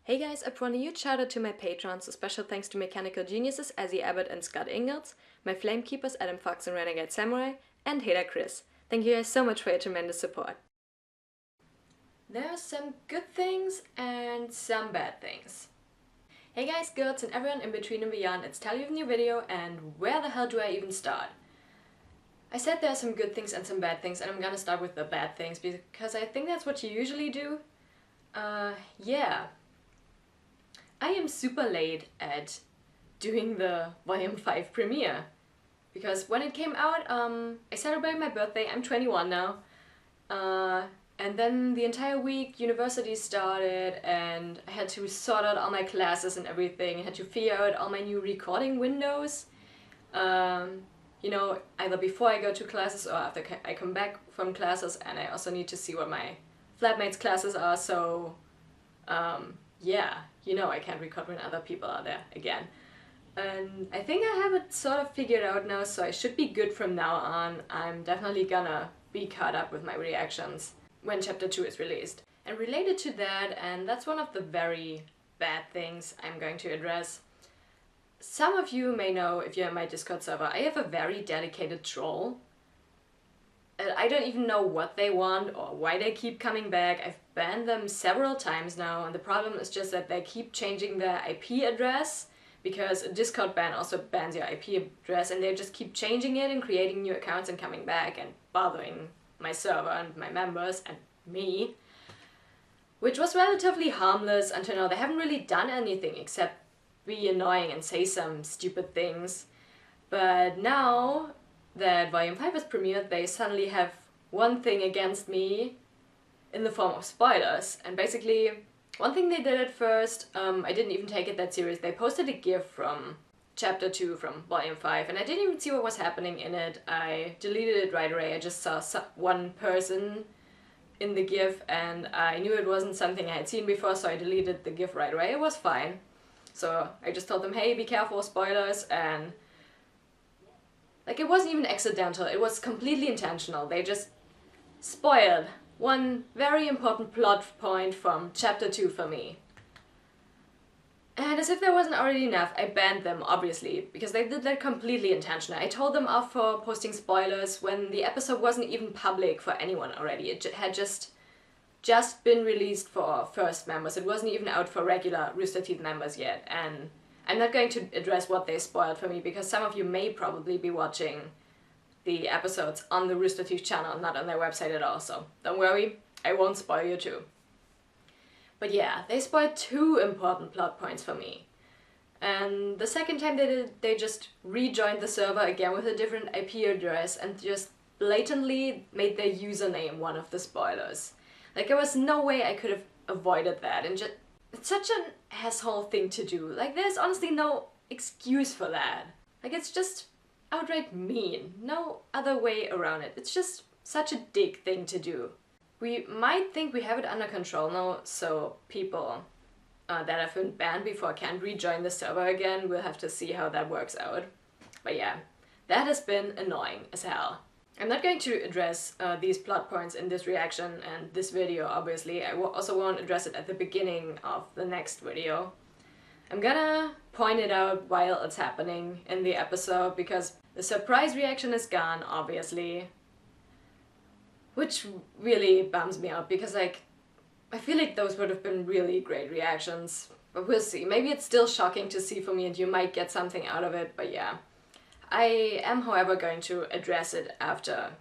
Hey guys, I want a huge shout out to my patrons, a special thanks to Mechanical Geniuses, Azzy Abbott and Scott Ingalls, my Flamekeepers, Adam Fox and RenegadeSamurai, and Heda Chris. Thank you guys so much for your tremendous support. There are some good things and some bad things. Hey guys, girls, and everyone in between and beyond, it's Tally with a new video, and where the hell do I even start? I said there are some good things and some bad things, and I'm gonna start with the bad things because I think that's what you usually do. Yeah. I am super late at doing the Volume 5 premiere. Because when it came out, I celebrated my birthday, I'm 21 now. And then the entire week university started and I had to sort out all my classes and everything. I had to figure out all my new recording windows. You know, either before I go to classes or after I come back from classes, and I also need to see what my flatmates' classes are, so yeah, you know I can't record when other people are there again. And I think I have it sort of figured out now, so I should be good from now on. I'm definitely gonna be caught up with my reactions when Chapter 2 is released. And related to that, and that's one of the very bad things I'm going to address, some of you may know, if you're in my Discord server, I have a very dedicated troll. I don't even know what they want or why they keep coming back. I've banned them several times now, and the problem is just that they keep changing their IP address, because a Discord ban also bans your IP address, and they just keep changing it and creating new accounts and coming back and bothering my server and my members and me. Which was relatively harmless until now. They haven't really done anything except be annoying and say some stupid things. But now that Volume 5 is premiered, they suddenly have one thing against me in the form of spoilers. And basically, one thing they did at first, I didn't even take it that serious. They posted a GIF from Chapter 2 from Volume 5, and I didn't even see what was happening in it. I deleted it right away. I just saw one person in the GIF, and I knew it wasn't something I had seen before, so I deleted the GIF right away. It was fine. So I just told them, hey, be careful, spoilers, and like, it wasn't even accidental, it was completely intentional. They just spoiled one very important plot point from Chapter 2 for me. And as if there wasn't already enough, I banned them, obviously, because they did that completely intentionally. I told them off for posting spoilers when the episode wasn't even public for anyone already. It had just been released for first members. It wasn't even out for regular Rooster Teeth members yet, and I'm not going to address what they spoiled for me, because some of you may probably be watching the episodes on the Rooster Teeth channel, not on their website at all, so don't worry, I won't spoil you too. But yeah, they spoiled two important plot points for me. And the second time they did it, they just rejoined the server again with a different IP address and just blatantly made their username one of the spoilers. Like, there was no way I could have avoided that, and just, it's such an asshole thing to do. Like, there's honestly no excuse for that. Like, it's just outright mean. No other way around it. It's just such a dick thing to do. We might think we have it under control now, so people that have been banned before can't rejoin the server again. We'll have to see how that works out. But yeah, that has been annoying as hell. I'm not going to address these plot points in this reaction and this video, obviously. I also won't address it at the beginning of the next video. I'm gonna point it out while it's happening in the episode, because the surprise reaction is gone, obviously. Which really bums me out, because, like, I feel like those would have been really great reactions. But we'll see. Maybe it's still shocking to see for me and you might get something out of it, but yeah. I am, however, going to address it after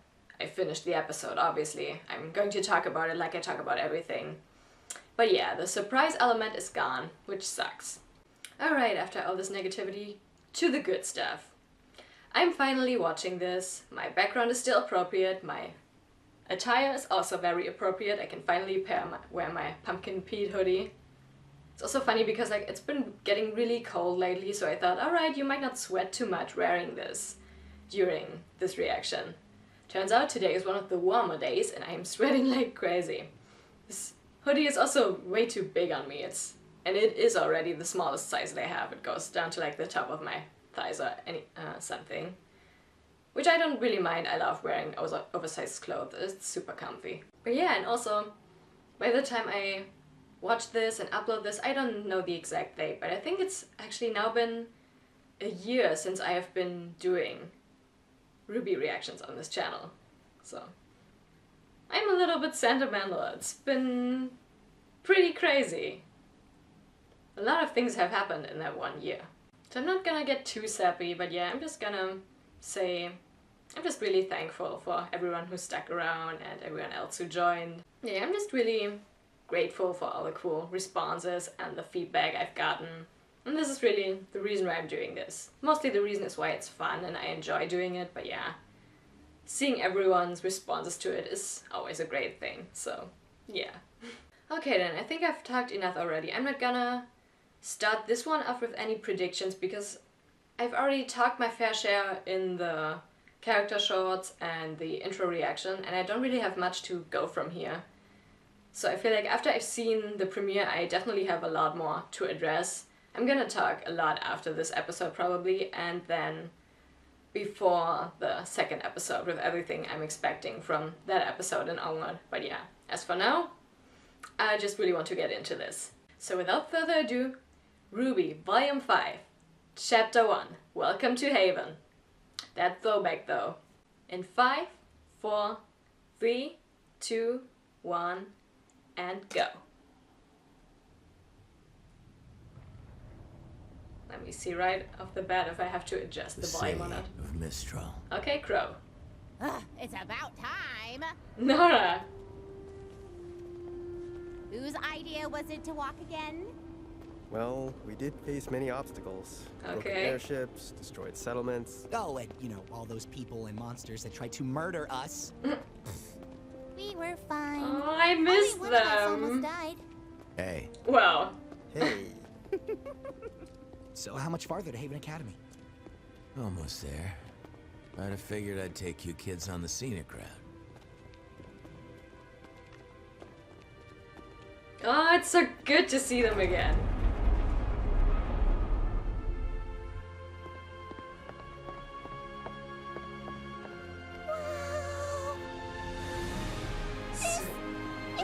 I finish the episode, obviously. I'm going to talk about it like I talk about everything. But yeah, the surprise element is gone, which sucks. Alright, after all this negativity, to the good stuff. I'm finally watching this. My background is still appropriate. My attire is also very appropriate. I can finally wear my Pumpkin Pete hoodie. It's also funny because, like, it's been getting really cold lately, so I thought, alright, you might not sweat too much wearing this during this reaction. Turns out today is one of the warmer days and I am sweating like crazy. This hoodie is also way too big on me, and it is already the smallest size that I have. It goes down to like the top of my thighs or something. Which I don't really mind. I love wearing oversized clothes. It's super comfy. But yeah, and also, by the time I watch this and upload this. I don't know the exact date, but I think it's actually now been a year since I have been doing RWBY reactions on this channel. So I'm a little bit sentimental. It's been pretty crazy. A lot of things have happened in that 1 year. So I'm not gonna get too sappy, but yeah, I'm just gonna say I'm just really thankful for everyone who stuck around and everyone else who joined. Yeah, I'm just really grateful for all the cool responses and the feedback I've gotten. And this is really the reason why I'm doing this. Mostly the reason is why it's fun and I enjoy doing it, but yeah, seeing everyone's responses to it is always a great thing, so yeah. Okay then, I think I've talked enough already. I'm not gonna start this one off with any predictions because I've already talked my fair share in the character shorts and the intro reaction, and I don't really have much to go from here. So I feel like after I've seen the premiere, I definitely have a lot more to address. I'm gonna talk a lot after this episode probably, and then before the second episode with everything I'm expecting from that episode and onward. But yeah, as for now, I just really want to get into this. So without further ado, RWBY Volume 5, Chapter 1, Welcome to Haven. That throwback though. In 5, 4, 3, 2, 1, and go. Let me see right off the bat if I have to adjust the volume on it. Of Mistral. Okay, Crow. It's about time. Nora. Whose idea was it to walk again? Well, we did face many obstacles. Broken Okay. airships, destroyed settlements. Oh, and, you know, all those people and monsters that tried to murder us. We were fine. Oh, I missed Only one of us almost them. died. Hey, Well, Hey, So how much farther to Haven Academy? almost there. I'd have figured I'd take you kids on the scenic route. oh, it's so good to see them again.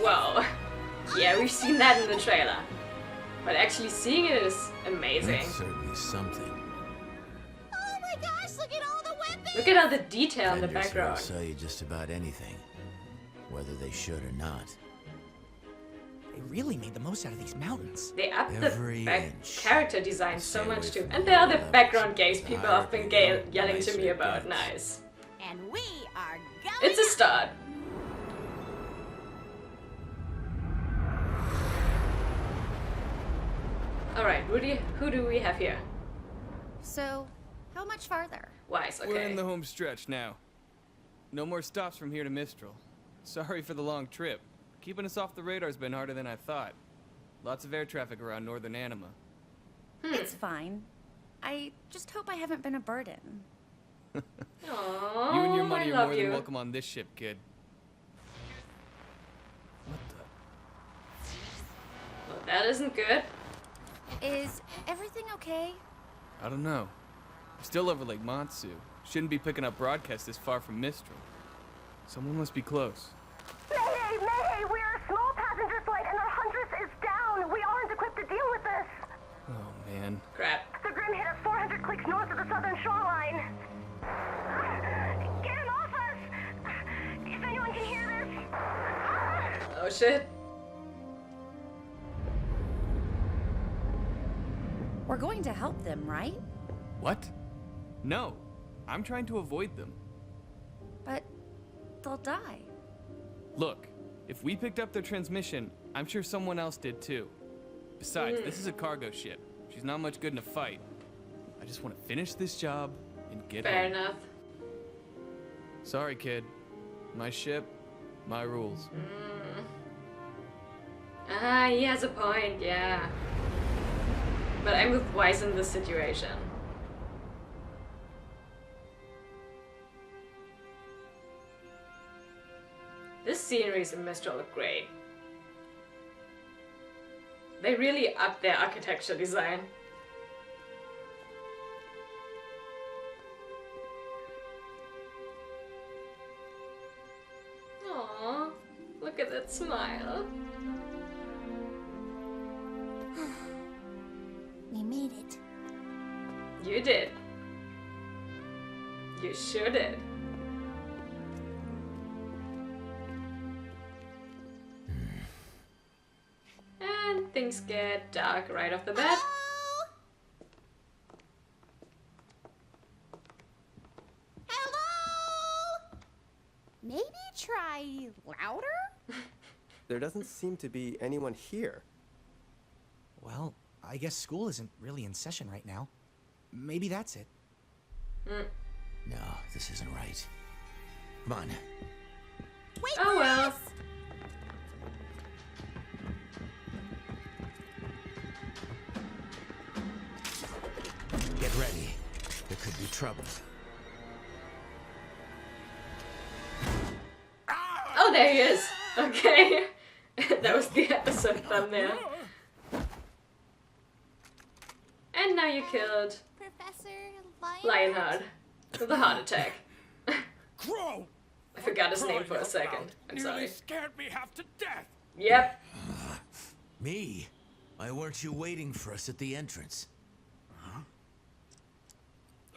Wow. Yeah, we've seen that in the trailer. But actually seeing it is amazing. That's certainly something. Oh my gosh, look at all the weapons! Look at all the detail in the Vendors here will background. sell you just about anything, whether they should or not. They really made the most out of these mountains. They upped Every the inch. character design Stay so away much too. from And the there are the levels. background games The people higher have been you go, the yelling to nicer me it about. gets. Nice. And we are going It's a start. Alright, who do we have here? So, how much farther? Wise, okay. We're in the home stretch now. No more stops from here to Mistral. Sorry for the long trip. Keeping us off the radar's been harder than I thought. Lots of air traffic around northern Anima. It's fine. I just hope I haven't been a burden. Aww, You and your I money are love more you. than welcome on this ship, kid. What the? Well, that isn't good. Is everything okay? I don't know. We're still over Lake Matsu. Shouldn't be picking up broadcasts this far from Mistral. Someone must be close. Mayday! Mayday! We are a small passenger flight and our Huntress is down! We aren't equipped to deal with this! Oh, man. Crap. The Grim hit us 400 clicks north of the southern shoreline. Get him off us! If anyone can hear this... Oh shit. We're going to help them, right? What? No. I'm trying to avoid them. But they'll die. Look, if we picked up their transmission, I'm sure someone else did too. Besides, this is a cargo ship. She's not much good in a fight. I just want to finish this job and get Fair home. enough. Sorry, kid. My ship, my rules. Ah, he has a point, yeah. But I'm with Wise in this situation. This sceneries in Mistral look great. They really upped their architecture design. Aww, look at that smile. You did. You sure did. And things get dark right off the bat. Hello? Maybe try louder? There doesn't seem to be anyone here. Well, I guess school isn't really in session right now. Maybe that's it. No, this isn't right. Come on. Wait Oh for well. us! Get ready. There could be trouble. Oh, there he is. Okay. That was the episode thumbnail. And now you killed Professor Lionheart with a heart attack. Crow! I forgot his name for a second. I'm Nearly sorry. scared me half to death. Yep. Me? Why weren't you waiting for us at the entrance?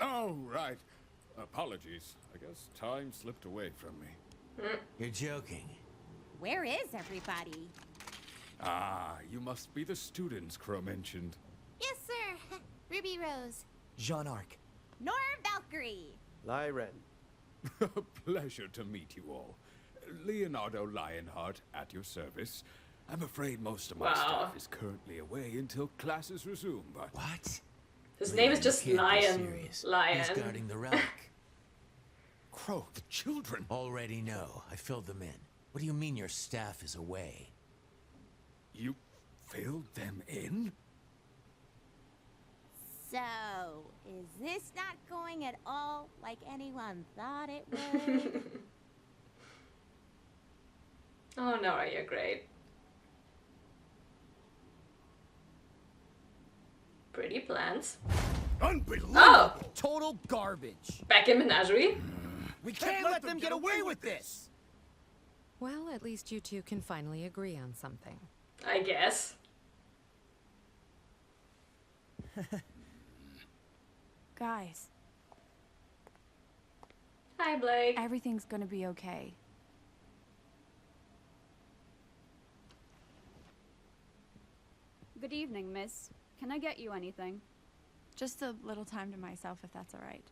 Oh, right. Apologies. I guess time slipped away from me. You're joking. Where is everybody? Ah, you must be the students Crow mentioned. Yes, sir. Ruby Rose. Jean Arc. Nor Valkyrie. Lyren. A pleasure to meet you all. Leonardo Lionheart at your service. I'm afraid most of my Wow. staff is currently away until classes resume, but... What? His name is You just can't be Lion. serious. Lion. Who's guarding the relic? Crow, the children! Already know. I filled them in. What do you mean your staff is away? You filled them in? So, is this not going at all like anyone thought it would? Oh, Nora, you're great. Pretty plants. Unbelievable! Oh! Total garbage. Back in Menagerie? We can't let them get away with this. Well, at least you two can finally agree on something. I guess. Guys, Hi, Blake. everything's gonna be okay. Good evening, miss. Can I get you anything? Just a little time to myself, if that's all right.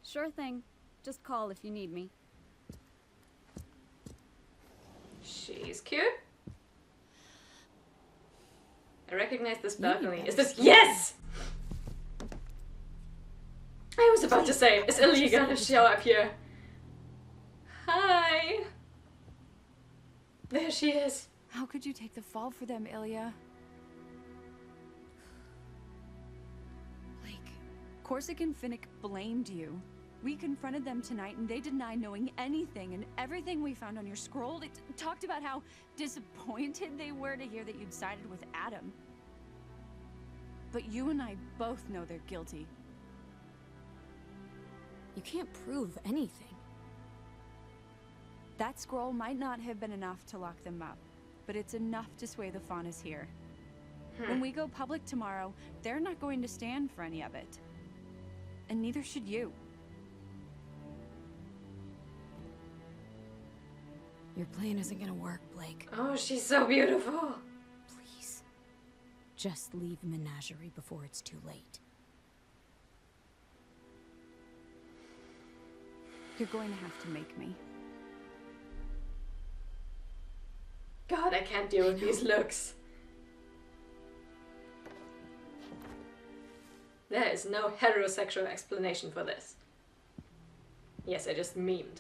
Sure thing. Just call if you need me. She's cute. I recognize this balcony. Is this— Yes! I was about to say, is Ilya gonna show up here? Hi! There she is. How could you take the fall for them, Ilya? Blake, Corsic and Finnick blamed you. We confronted them tonight and they denied knowing anything, and everything we found on your scroll, they talked about how disappointed they were to hear that you'd sided with Adam. But you and I both know they're guilty. You can't prove anything. That scroll might not have been enough to lock them up, but it's enough to sway the Faunas here. When we go public tomorrow, they're not going to stand for any of it. And neither should you. Your plan isn't gonna work, Blake. Oh, she's so beautiful. Please. Just leave Menagerie before it's too late. You're going to have to make me. God, I can't deal with these looks. There is no heterosexual explanation for this. Yes, I just memed.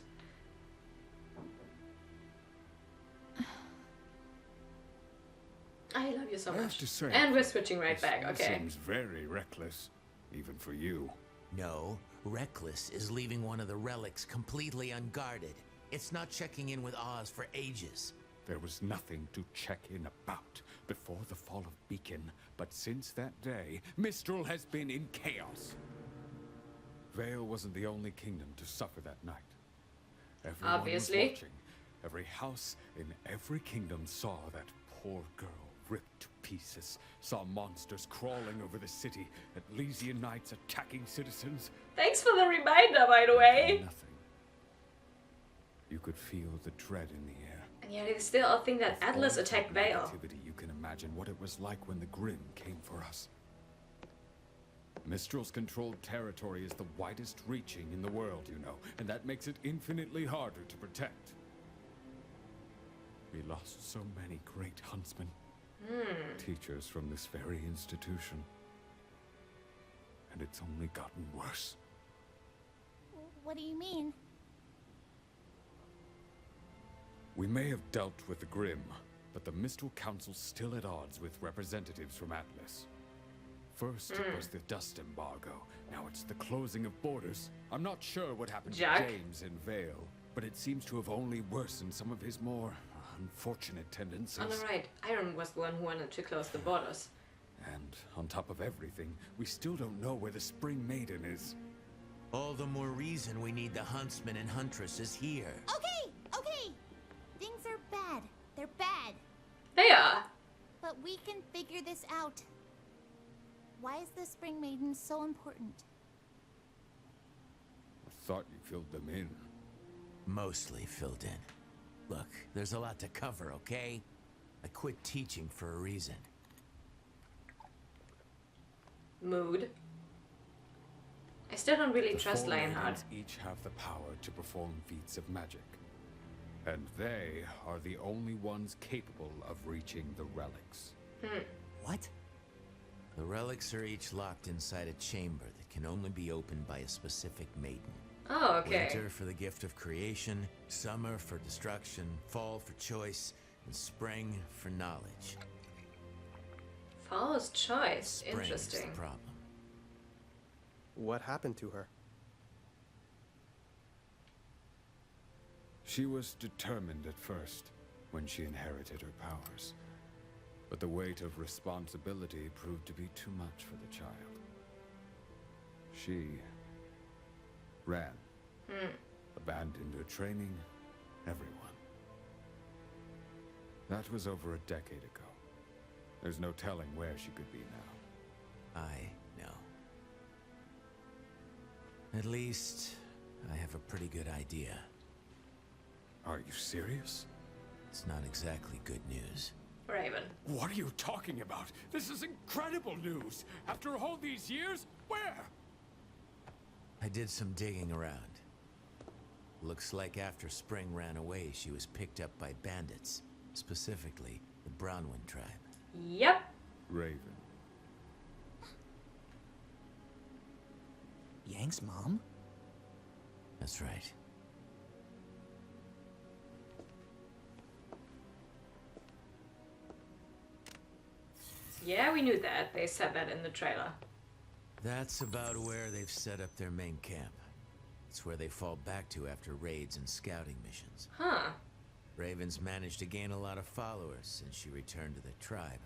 I love you so I have much. to say, And we're switching right this back, all okay. Seems very reckless, even for you. No, reckless is leaving one of the relics completely unguarded. It's not checking in with Oz for ages. There was nothing to check in about before the fall of Beacon, but since that day, Mistral has been in chaos. Vale wasn't the only kingdom to suffer that night. Everyone Obviously. was watching. Every house in every kingdom saw that poor girl ripped to pieces, saw monsters crawling over the city, Atlesian knights attacking citizens. Thanks for the reminder, by the way. Nothing. You could feel the dread in the air. And yet they still all think that Atlas attacked Vale. Activity, you can imagine what it was like when the Grimm came for us. Mistral's controlled territory is the widest reaching in the world, you know, and that makes it infinitely harder to protect. We lost so many great huntsmen. Teachers from this very institution. And it's only gotten worse. What do you mean? We may have dealt with the Grimm, but the Mistral Council's still at odds with representatives from Atlas. First it was the dust embargo, now it's the closing of borders. I'm not sure what happened to James in Vale, but it seems to have only worsened some of his more unfortunate tendencies. On the right, Iron was the one who wanted to close the borders. And on top of everything, we still don't know where the Spring Maiden is. All the more reason we need the huntsmen and huntresses here. Okay! Things are bad. They're bad. They are. But we can figure this out. Why is the Spring Maiden so important? I thought you filled them in. Mostly filled in. Look, there's a lot to cover, okay? I quit teaching for a reason. Mood. I still don't really The trust four Lionheart. maidens each have the power to perform feats of magic. And they are the only ones capable of reaching the relics. What? The relics are each locked inside a chamber that can only be opened by a specific maiden. Oh, okay. Winter for the gift of creation, summer for destruction, fall for choice, and spring for knowledge. Fall's choice. Spring Interesting. is the problem. What happened to her? She was determined at first, when she inherited her powers. But the weight of responsibility proved to be too much for the child. She ran. Abandoned her training, everyone. That was over a decade ago. There's no telling where she could be now. I know. At least, I have a pretty good idea. Are you serious? It's not exactly good news. Raven. What are you talking about? This is incredible news! After all these years, where? I did some digging around. Looks like after Spring ran away, she was picked up by bandits. Specifically, the Brownwind tribe. Yep. Raven. Yang's mom? That's right. Yeah, we knew that. They said that in the trailer. That's about where they've set up their main camp. It's where they fall back to after raids and scouting missions. Huh. Raven's managed to gain a lot of followers since she returned to the tribe.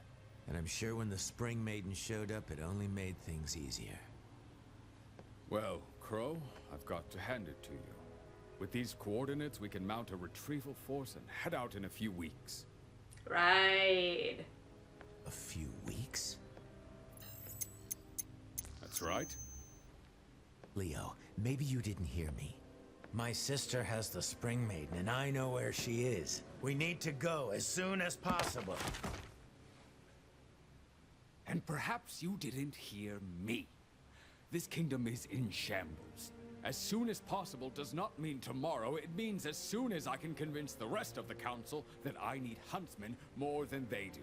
And I'm sure when the Spring Maiden showed up, it only made things easier. Well, Crow, I've got to hand it to you. With these coordinates, we can mount a retrieval force and head out in a few weeks. Right. A few weeks? That's right. Leo, maybe you didn't hear me. My sister has the Spring Maiden, and I know where she is. We need to go as soon as possible. And perhaps you didn't hear me. This kingdom is in shambles. As soon as possible does not mean tomorrow. It means as soon as I can convince the rest of the council that I need huntsmen more than they do.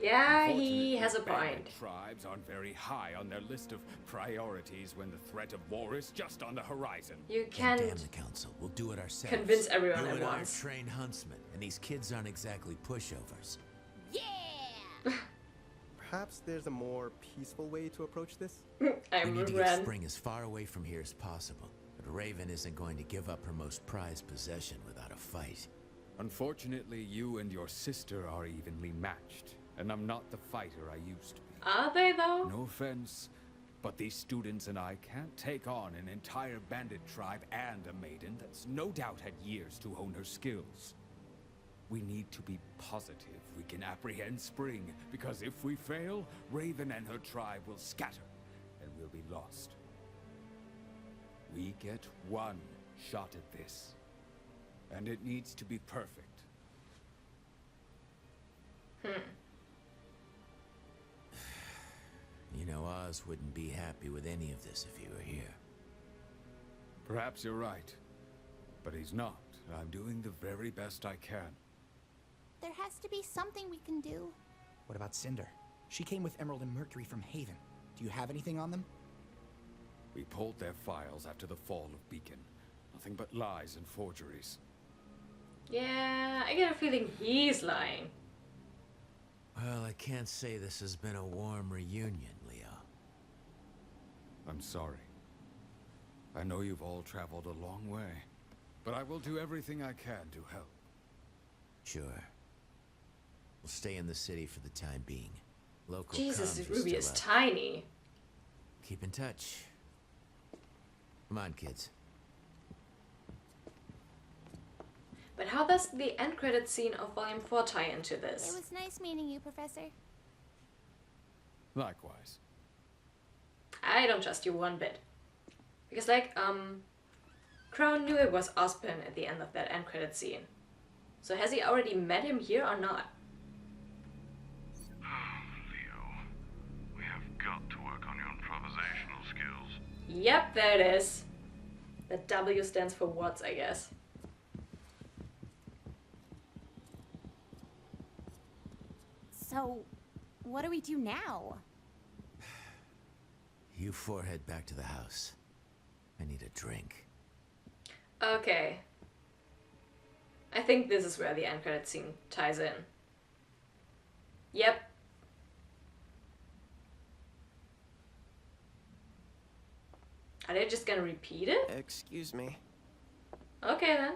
Yeah, he has a Bandit point. Tribes aren't very high on their list of priorities when the threat of war is just on the horizon. You Damn can't the council. We'll do it ourselves. convince everyone You at and I once. are trained huntsmen, and these kids aren't exactly pushovers. Yeah! Perhaps there's a more peaceful way to approach this? I'm We need to get Ren. Spring as far away from here as possible. But Raven isn't going to give up her most prized possession without a fight. Unfortunately, you and your sister are evenly matched. And I'm not the fighter I used to be. Are they though? No offense, but these students and I can't take on an entire bandit tribe and a maiden that's no doubt had years to hone her skills. We need to be positive we can apprehend Spring, because if we fail, Raven and her tribe will scatter, and we'll be lost. We get one shot at this, and it needs to be perfect. You know, Oz wouldn't be happy with any of this if he were here. Perhaps you're right, but he's not. I'm doing the very best I can. There has to be something we can do. What about Cinder? She came with Emerald and Mercury from Haven. Do you have anything on them? We pulled their files after the fall of Beacon. Nothing but lies and forgeries. Yeah, I get a feeling he's lying. Well, I can't say this has been a warm reunion, Leo. I'm sorry. I know you've all traveled a long way, but I will do everything I can to help. Sure. We'll stay in the city for the time being. Local Jesus, comms are Ruby is still up. tiny. Keep in touch. Come on, kids. But how does the end credit scene of Volume 4 tie into It this? was nice meeting you, Professor. Likewise. I don't trust you one bit. Because, like, Crown knew it was Ozpin at the end of that end credit scene. So has he already met him here or not? Leo, we have got to work on your improvisational skills. Yep, there it is. The W stands for what, I guess. So, what do we do now? You four head back to the house. I need a drink. Okay. I think this is where the end credit scene ties in. Yep. Are they just gonna repeat it? Excuse me. Okay then.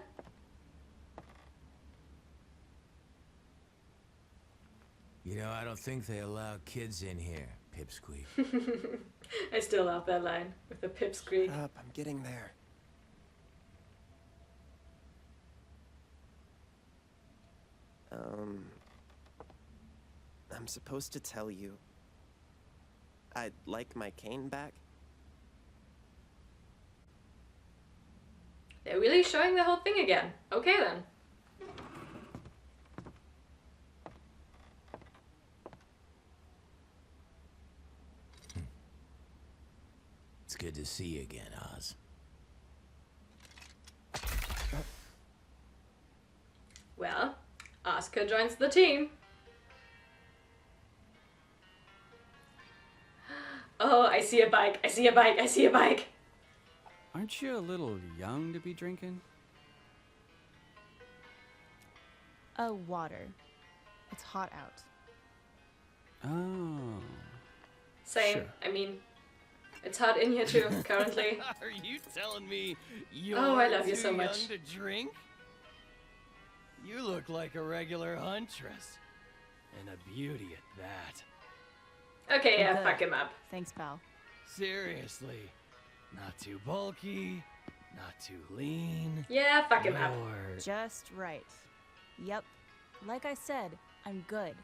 You know, I don't think they allow kids in here, Pipsqueak. I still love that line with the pipsqueak. Shut up, I'm getting there. I'm supposed to tell you I'd like my cane back. They're really showing the whole thing again. Okay then. It's good to see you again, Oz. Well, Oscar joins the team. Oh, I see a bike. I see a bike. I see a bike. Aren't you a little young to be drinking? Water. It's hot out. Oh. Same. Sure. I mean, it's hot in here too, currently. Are you telling me you're Oh, I love you too so much. young to drink? You look like a regular huntress. And a beauty at that. Okay, yeah, Good. fuck him up. Thanks, pal. Seriously. Not too bulky, not too lean. Yeah, fuck him up. You're- Just right. Yep. Like I said, I'm good.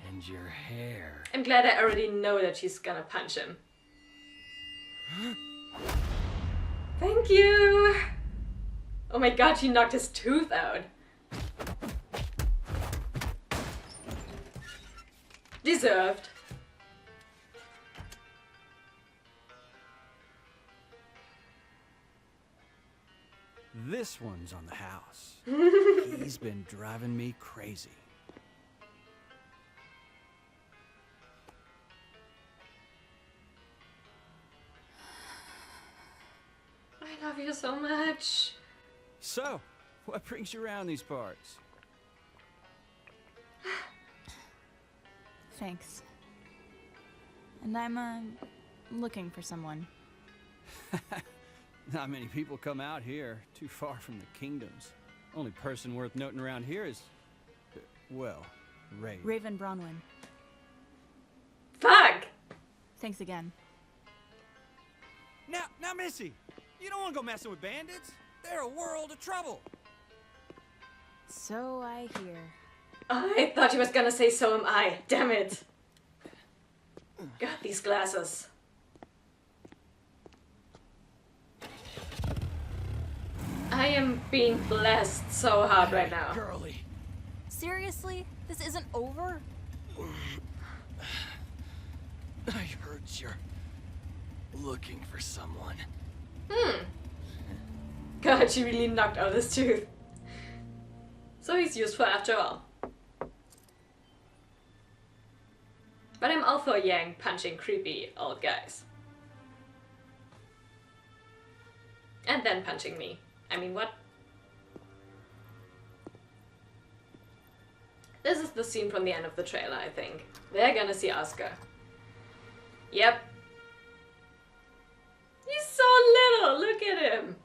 And your hair. I'm glad I already know that she's gonna punch him. Thank you! Oh my god, she knocked his tooth out. Deserved. This one's on the house. He's been driving me crazy. I love you so much. So, what brings you around these parts? Thanks. And I'm, looking for someone. Not many people come out here, too far from the kingdoms. Only person worth noting around here is, well, Raven. Raven Bronwyn. Fuck! Thanks again. Now, Missy, you don't want to go messing with bandits. They're a world of trouble. So I hear. I thought he was gonna say so am I. Damn it. God, these glasses. I am being blessed so hard right now. Girly. Seriously? This isn't over? I heard you're looking for someone. God, she really knocked out his tooth. So he's useful after all. But I'm all for Yang punching creepy old guys. And then punching me. I mean, what? This is the scene from the end of the trailer, I think. They're gonna see Oscar. Yep. He's so little, look at him.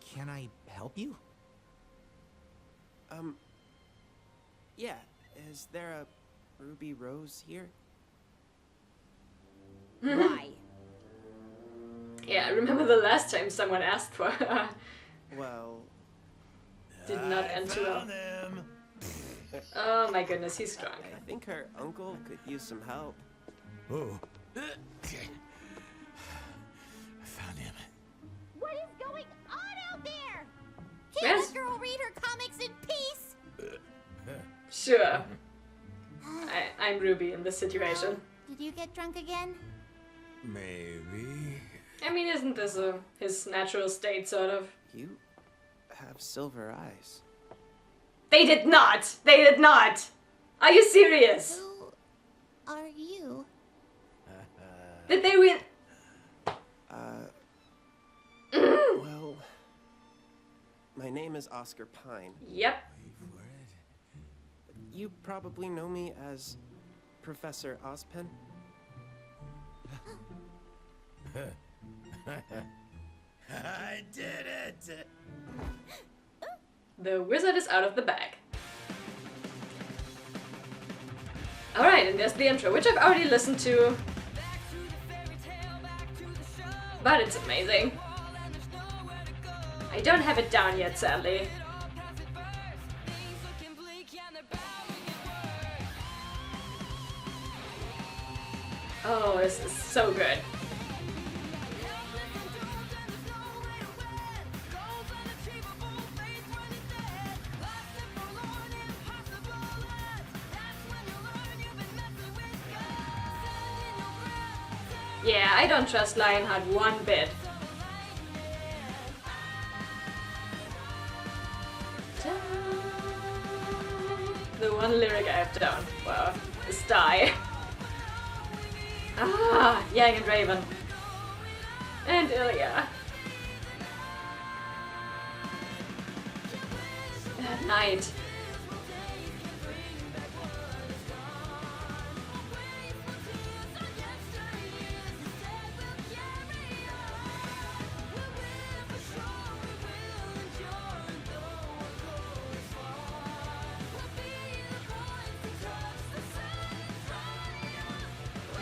Can I help you? Yeah. Is there a ruby rose here? Why? Yeah, I remember the last time someone asked for her. Well... Did not end well. Oh my goodness, he's strong. I think her uncle could use some help. Oh. Okay. I found him. What is going on out there? Can't Yes. the girl read her comics in peace? Sure. I'm Ruby in this situation. Did you get drunk again? Maybe. I mean, isn't this his natural state, sort of? You have silver eyes. They did not! They did not! Are you serious? Who are you? Did they really? Well... My name is Oscar Pine. Yep. You probably know me as Professor Ozpin. I did it! The wizard is out of the bag. Alright, and there's the intro, which I've already listened to. But it's amazing. I don't have it down yet, sadly. Oh, this is so good. Yeah, I don't trust Lionheart one bit. The one lyric I have down, wow, is die. Ah, Yang and Raven. And Ilya. That night.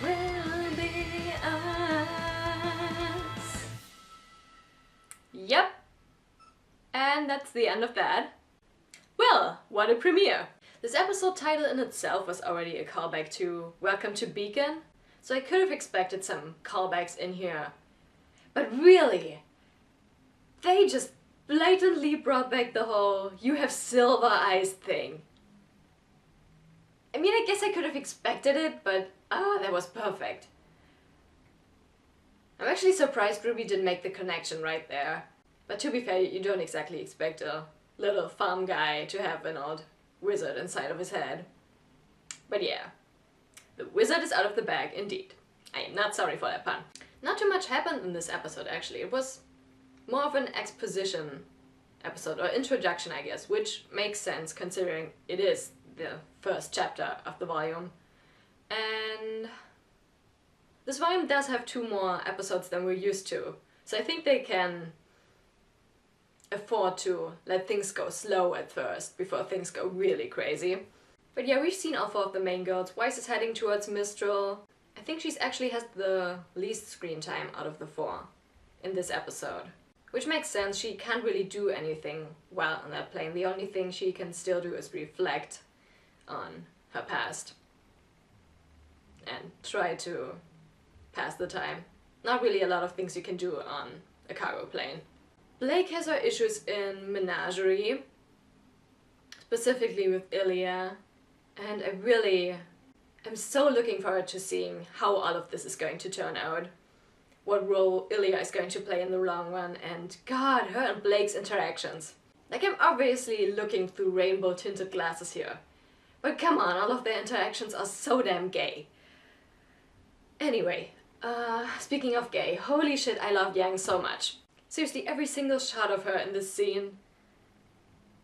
Will be us. Yep. And that's the end of that. Well, what a premiere! This episode title in itself was already a callback to Welcome to Beacon, so I could have expected some callbacks in here. But really, they just blatantly brought back the whole "you have silver eyes" thing. I mean, I guess I could have expected it, but that was perfect. I'm actually surprised Ruby didn't make the connection right there. But to be fair, you don't exactly expect a little farm guy to have an old wizard inside of his head. But yeah, the wizard is out of the bag indeed. I am not sorry for that pun. Not too much happened in this episode actually. It was more of an exposition episode, or introduction I guess, which makes sense considering it is the first chapter of the volume. And this volume does have 2 more episodes than we're used to, so I think they can afford to let things go slow at first before things go really crazy. But yeah, we've seen all 4 of the main girls. Weiss is heading towards Mistral. I think she's actually has the least screen time out of the 4 in this episode. Which makes sense, she can't really do anything well on that plane. The only thing she can still do is reflect on her past and try to pass the time. Not really a lot of things you can do on a cargo plane. Blake has her issues in Menagerie, specifically with Ilya, and I really am so looking forward to seeing how all of this is going to turn out. What role Ilya is going to play in the long run, and god, her and Blake's interactions. Like, I'm obviously looking through rainbow tinted glasses here, but come on, all of their interactions are so damn gay. Anyway, speaking of gay, holy shit, I love Yang so much. Seriously, every single shot of her in this scene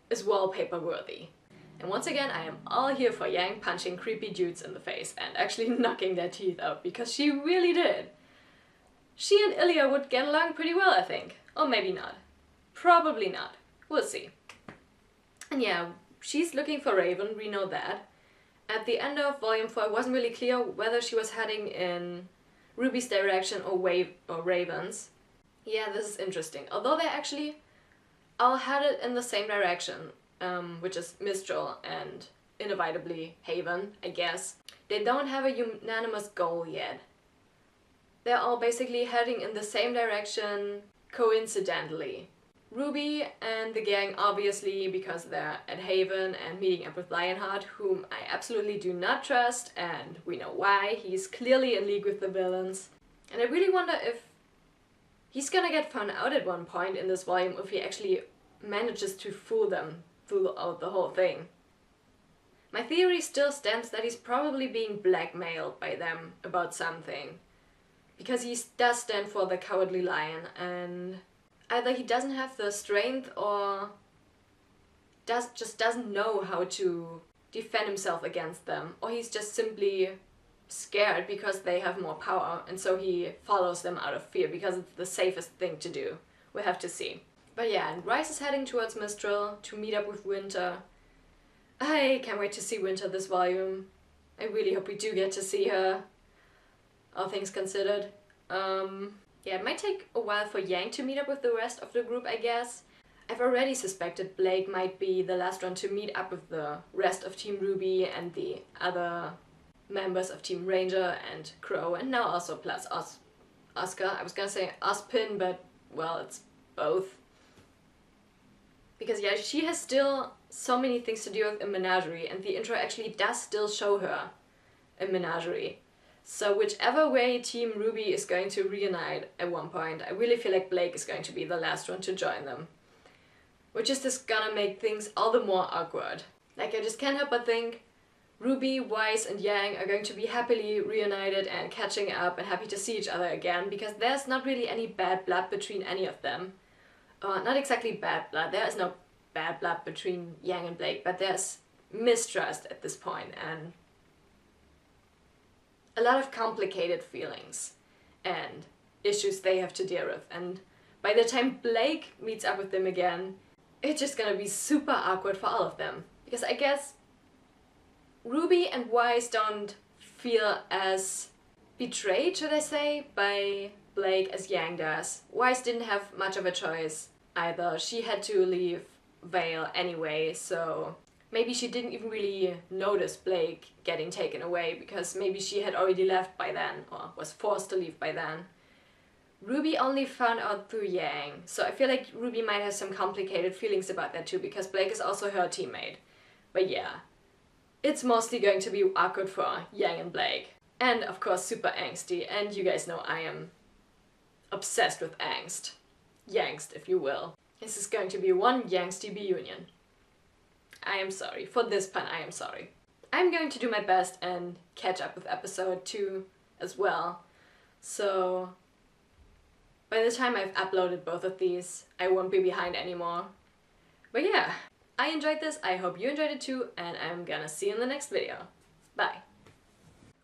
is wallpaper worthy. And once again, I am all here for Yang punching creepy dudes in the face and actually knocking their teeth out, because she really did. She and Ilya would get along pretty well, I think. Or maybe not. Probably not. We'll see. And yeah, she's looking for Raven, we know that. At the end of Volume 4, it wasn't really clear whether she was heading in Ruby's direction or Raven's. Yeah, this is interesting. Although they actually all headed in the same direction, which is Mistral and inevitably Haven, I guess. They don't have a unanimous goal yet. They're all basically heading in the same direction coincidentally. Ruby and the gang, obviously, because they're at Haven and meeting up with Lionheart, whom I absolutely do not trust, and we know why. He's clearly in league with the villains. And I really wonder if he's gonna get found out at one point in this volume, if he actually manages to fool them throughout the whole thing. My theory still stands that he's probably being blackmailed by them about something. Because he does stand for the Cowardly Lion, and either he doesn't have the strength or just doesn't know how to defend himself against them, or he's just simply scared because they have more power, and so he follows them out of fear because it's the safest thing to do. We'll have to see. But yeah, and Rice is heading towards Mistral to meet up with Winter. I can't wait to see Winter this volume. I really hope we do get to see her, all things considered. Yeah, it might take a while for Yang to meet up with the rest of the group, I guess. I've already suspected Blake might be the last one to meet up with the rest of Team RWBY and the other members of Team Ranger and Crow, and now also plus Oscar. I was gonna say Ozpin, but well, it's both. Because yeah, she has still so many things to deal with in Menagerie, and the intro actually does still show her in Menagerie. So whichever way Team RWBY is going to reunite at one point, I really feel like Blake is going to be the last one to join them. Which is just gonna make things all the more awkward. Like, I just can't help but think Ruby, Weiss and Yang are going to be happily reunited and catching up and happy to see each other again, because there's not really any bad blood between any of them. Not exactly bad blood, there is no bad blood between Yang and Blake, but there's mistrust at this point and a lot of complicated feelings and issues they have to deal with. And by the time Blake meets up with them again, it's just gonna be super awkward for all of them. Because I guess Ruby and Weiss don't feel as betrayed, should I say, by Blake as Yang does. Weiss didn't have much of a choice either. She had to leave Vale anyway, so maybe she didn't even really notice Blake getting taken away, because maybe she had already left by then, or was forced to leave by then. Ruby only found out through Yang, so I feel like Ruby might have some complicated feelings about that too, because Blake is also her teammate. But yeah, it's mostly going to be awkward for Yang and Blake. And of course super angsty, and you guys know I am obsessed with angst. Yangst, if you will. This is going to be one yangsty reunion. I am sorry. For this pun, I am sorry. I'm going to do my best and catch up with episode 2 as well. So by the time I've uploaded both of these, I won't be behind anymore. But yeah, I enjoyed this, I hope you enjoyed it too, and I'm gonna see you in the next video. Bye!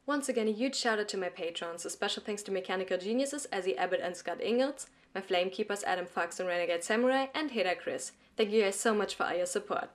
Once again, a huge shout out to my patrons. A special thanks to Mechanical Geniuses, Ezzy Abbott and Scott Ingalls, my Flamekeepers Adam Fox and RenegadeSamurai, and Heda Chris. Thank you guys so much for all your support.